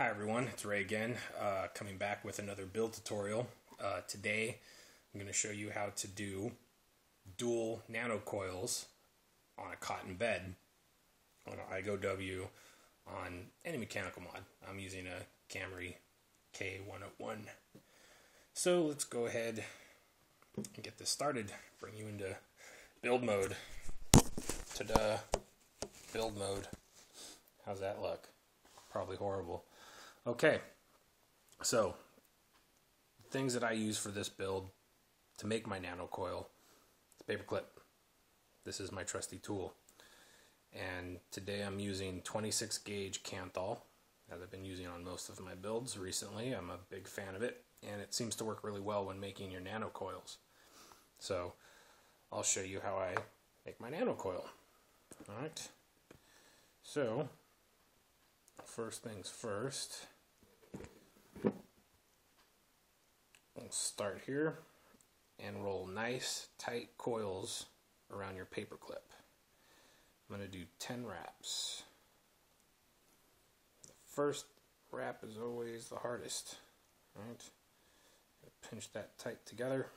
Hi everyone, it's Ray again, coming back with another build tutorial. Today I'm going to show you how to do dual nano coils on a cotton bed on an IGO-W on any mechanical mod. I'm using a Camry K101. So let's go ahead and get this started, bring you into build mode. Ta-da! Build mode. How's that look? Probably horrible. Okay, so things that I use for this build to make my nano coil: it's a paper clip. This is my trusty tool, and today I'm using 26 gauge Kanthal, as I've been using on most of my builds recently. I'm a big fan of it, and it seems to work really well when making your nano coils. So I'll show you how I make my nano coil. Alright, so first things first, we'll start here and roll nice tight coils around your paper clip. I'm going to do 10 wraps. The first wrap is always the hardest. Right? Pinch that tight together.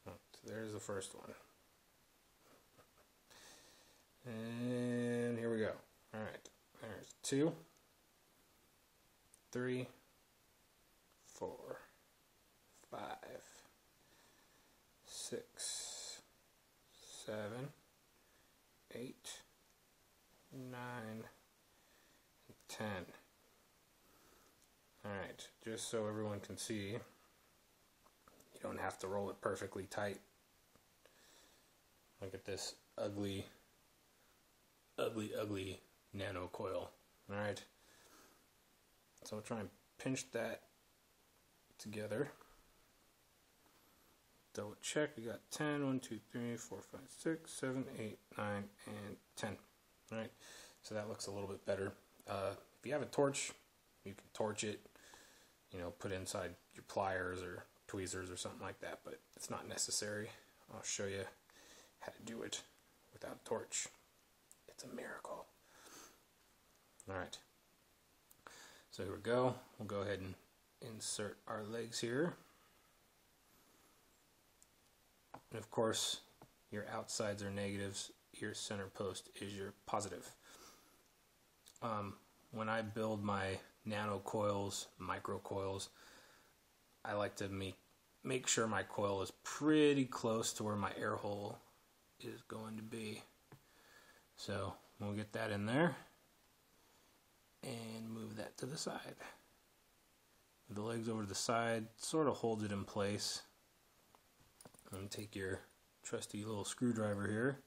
So there's the first one. And here we go. Alright. There's 2, 3, 4, 5, 6, 7, 8, 9, 10. Alright, just so everyone can see, you don't have to roll it perfectly tight. Look at this ugly nano coil. Alright, so I'll try and pinch that together. Double check, we got 10, 1, 2, 3, 4, 5, 6, 7, 8, 9, and 10. Alright, so that looks a little bit better. If you have a torch, you can torch it, put inside your pliers or tweezers or something like that, but it's not necessary. I'll show you how to do it without a torch. It's a miracle. Alright, so here we go. We'll go ahead and insert our legs here. And of course, your outsides are negatives, your center post is your positive. When I build my nano coils, micro coils, I like to make sure my coil is pretty close to where my air hole is going to be. So we'll get that in there and move that to the side. Move the legs over to the side, sort of holds it in place. And take your trusty little screwdriver here,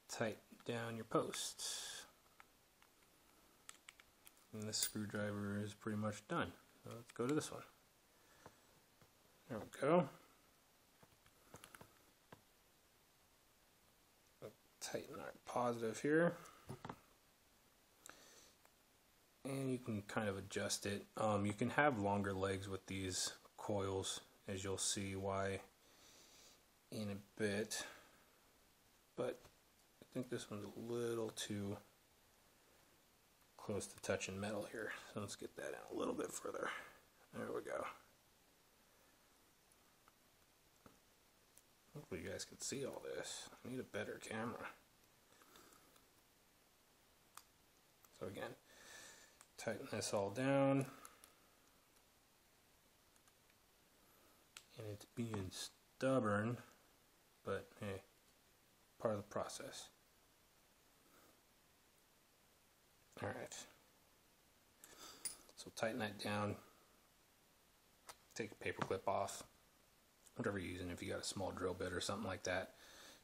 tighten down your posts. And this screwdriver is pretty much done. So let's go to this one. There we go. Tighten our positive here. And you can kind of adjust it. You can have longer legs with these coils, as you'll see why in a bit. But I think this one's a little too close to touching metal here. So let's get that in a little bit further. There we go. Hopefully you guys can see all this. I need a better camera. So again, tighten this all down. And it's being stubborn, but hey, part of the process. Alright. So tighten that down. Take a paper clip off. Whatever you're using, if you got a small drill bit or something like that.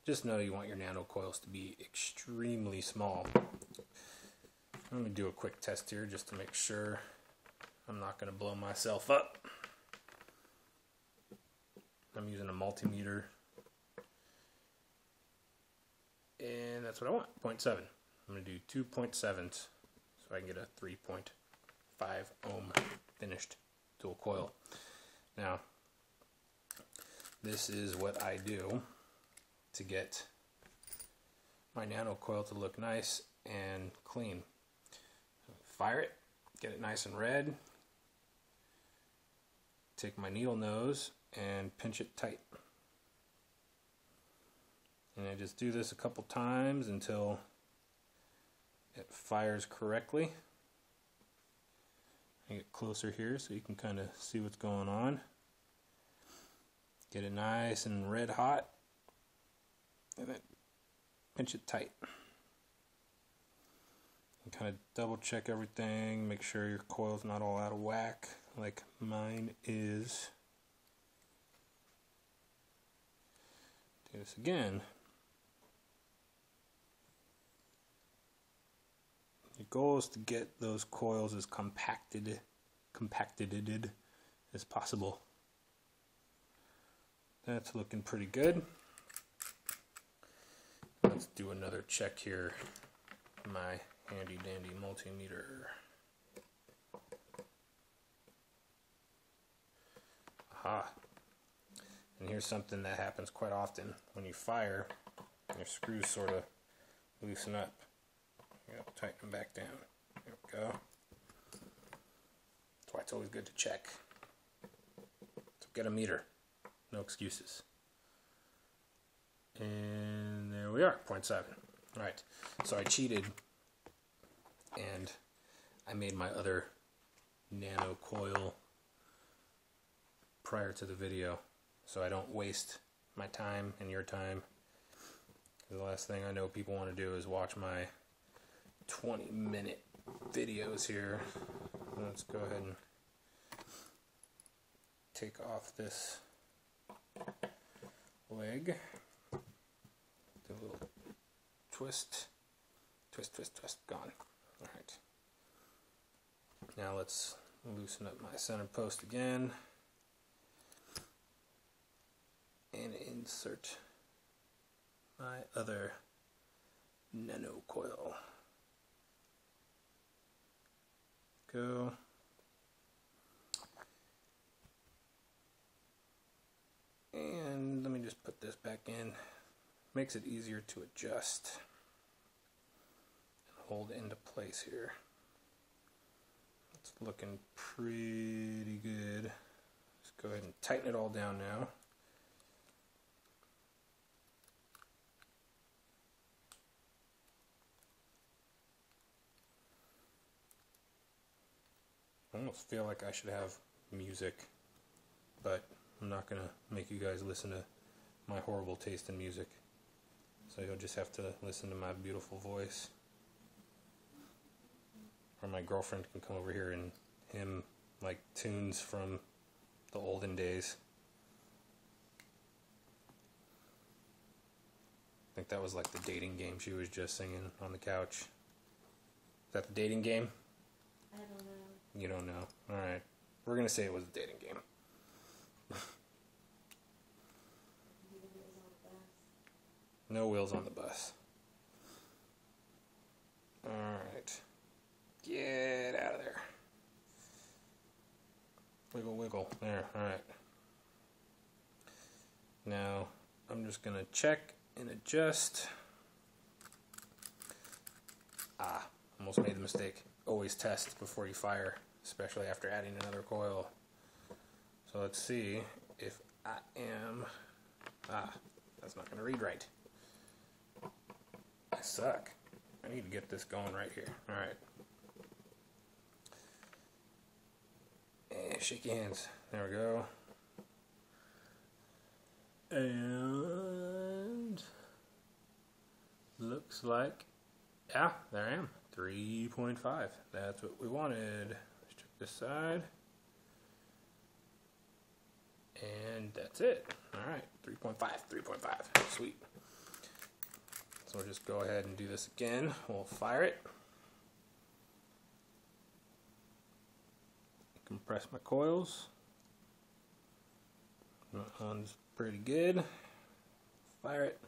Just know you want your nano coils to be extremely small. Let me do a quick test here just to make sure I'm not going to blow myself up. I'm using a multimeter, and that's what I want, 0.7. I'm going to do 2.7 so I can get a 3.5 ohm finished dual coil. Now, this is what I do to get my nano coil to look nice and clean. fire it, get it nice and red. Take my needle nose and pinch it tight. And I just do this a couple times until it fires correctly. I get closer here so you can kind of see what's going on. Get it nice and red hot, and then pinch it tight. And kind of double check everything, make sure your coil's not all out of whack like mine is. Do this again. Your goal is to get those coils as compacted as possible. That's looking pretty good. Let's do another check here. My handy dandy multimeter. Aha. And here's something that happens quite often. When you fire, your screws sort of loosen up. You gotta tighten them back down. There we go. That's why it's always good to check. So get a meter. No excuses. And there we are, 0.7. Alright, so I cheated and I made my other nano coil prior to the video so I don't waste my time and your time. The last thing I know people want to do is watch my 20-minute videos here. Let's go ahead and take off this leg. Do a little twist. Twist, twist, twist. Gone. Alright. Now let's loosen up my center post again. And insert my other nano coil. Go. And let me just put this back in. Makes it easier to adjust and hold into place here. It's looking pretty good. Let's go ahead and tighten it all down now. I almost feel like I should have music, but I'm not going to make you guys listen to my horrible taste in music. So you'll just have to listen to my beautiful voice. Or my girlfriend can come over here and hum like tunes from the olden days. I think that was like the dating game she was just singing on the couch. Is that the dating game? I don't know. You don't know. Alright. We're going to say it was a dating game. No wheels on the bus. Alright. Get out of there. Wiggle, wiggle. There. Alright. Now, I'm just going to check and adjust. Almost made the mistake. Always test before you fire, especially after adding another coil. So let's see if I am... that's not going to read right. I suck. I need to get this going right here. Alright. And shake your hands. There we go. And looks like, yeah, there I am. 3.5. That's what we wanted. Let's check this side. And that's it. Alright, 3.5, 3.5. Sweet. So we'll just go ahead and do this again. We'll fire it. Compress my coils. That one's pretty good. Fire it.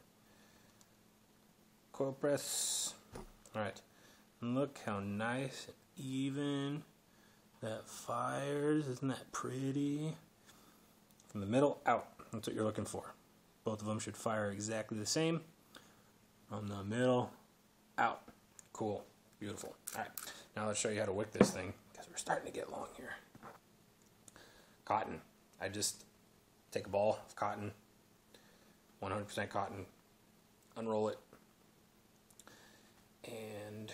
Coil press. Alright. And look how nice and even that fires. Isn't that pretty? From the middle out. That's what you're looking for. Both of them should fire exactly the same. From the middle out. Cool. Beautiful. Alright. Now let's show you how to wick this thing, because we're starting to get long here. Cotton. I just take a ball of cotton, 100% cotton, unroll it, and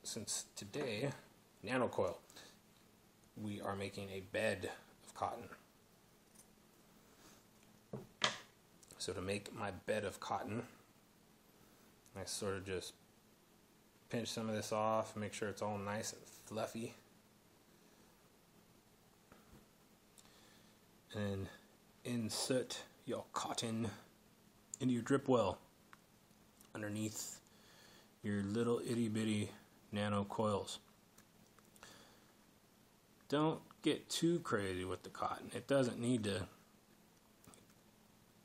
since today, NANO COIL, we are making a bed of cotton. So to make my bed of cotton, I sort of just pinch some of this off, make sure it's all nice and fluffy. And insert your cotton into your drip well underneath your little itty bitty nano coils. Don't get too crazy with the cotton. It doesn't need to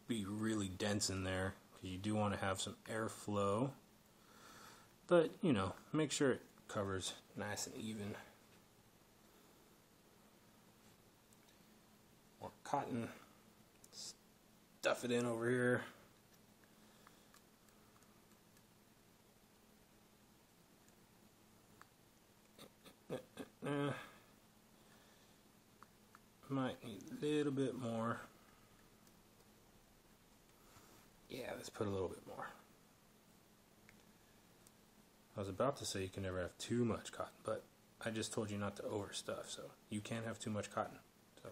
be really dense in there, because you do want to have some airflow, but you know, make sure it covers nice and even. More cotton, stuff it in over here. Might need a little bit more. Yeah, let's put a little bit more. I was about to say you can never have too much cotton, but I just told you not to overstuff, so you can't have too much cotton. So,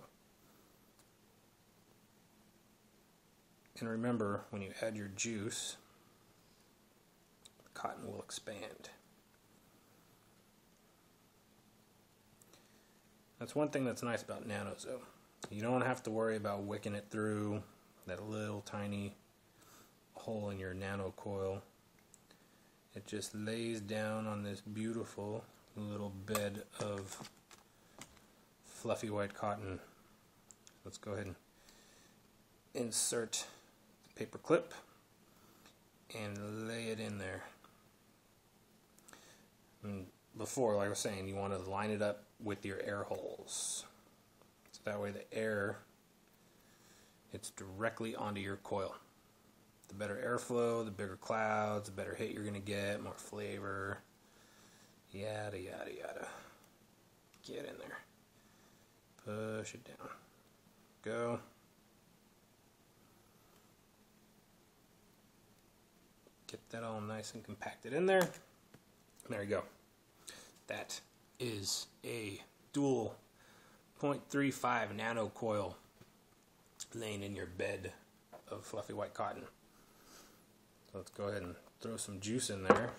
and remember, when you add your juice, the cotton will expand. That's one thing that's nice about nanos, though. You don't have to worry about wicking it through that little tiny hole in your nano coil. It just lays down on this beautiful little bed of fluffy white cotton. Let's go ahead and insert the paper clip and lay it in there. And before, like I was saying, you want to line it up with your air holes, so that way the air hits directly onto your coil. The better airflow, the bigger clouds, the better hit you're going to get, more flavor, yada yada yada. Get in there. Push it down. Go. Get that all nice and compacted in there. There you go. That is a dual 0.35 nano coil laying in your bed of fluffy white cotton. So let's go ahead and throw some juice in there,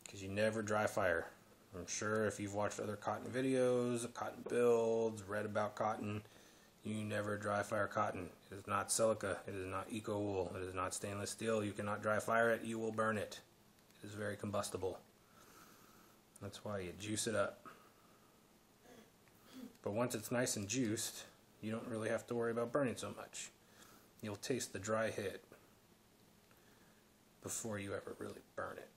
because you never dry fire. I'm sure if you've watched other cotton videos, cotton builds, read about cotton, you never dry fire cotton. It is not silica, it is not eco wool, it is not stainless steel. You cannot dry fire it, you will burn it. It is very combustible. That's why you juice it up. But once it's nice and juiced, you don't really have to worry about burning so much. You'll taste the dry hit before you ever really burn it.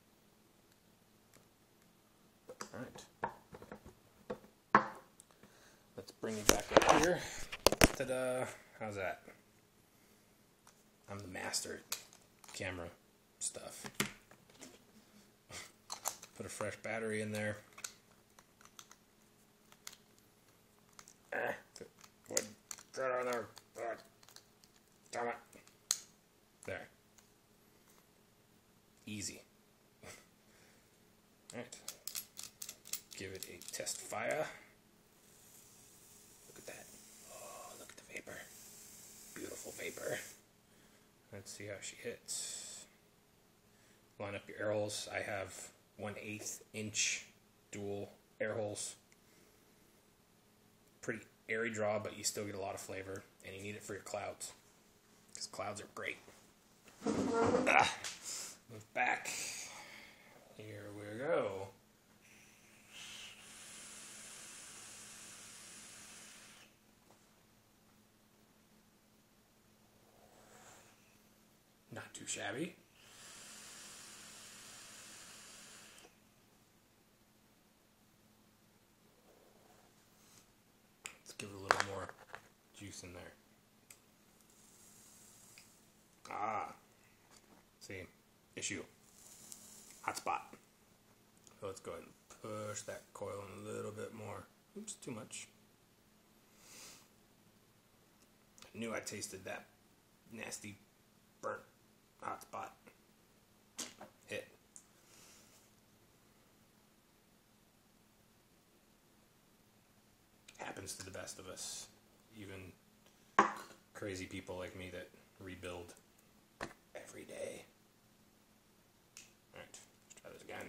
Alright. Let's bring you back up here. Ta-da! How's that? I'm the master at camera stuff. Put a fresh battery in there. What? Get on there. Damn it. There. Easy. Alright. Give it a test fire. Look at that. Oh, look at the vapor. Beautiful vapor. Let's see how she hits. Line up your air holes. I have 1/8 inch dual air holes. Pretty airy draw, but you still get a lot of flavor, and you need it for your clouds, because clouds are great. Move back. Here we go. Not too shabby. Let's give it a little more juice in there. Ah, see, issue, hot spot. So let's go ahead and push that coil in a little bit more. Oops, too much. I knew I tasted that nasty burnt hot spot hit. Happens to the best of us. Even crazy people like me that rebuild every day. Alright, let's try this again.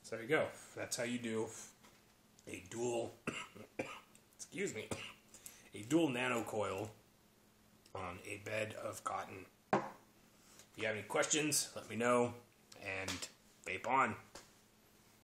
So there you go. That's how you do a dual, excuse me, a dual nano coil on a bed of cotton. If you have any questions, let me know, and vape on.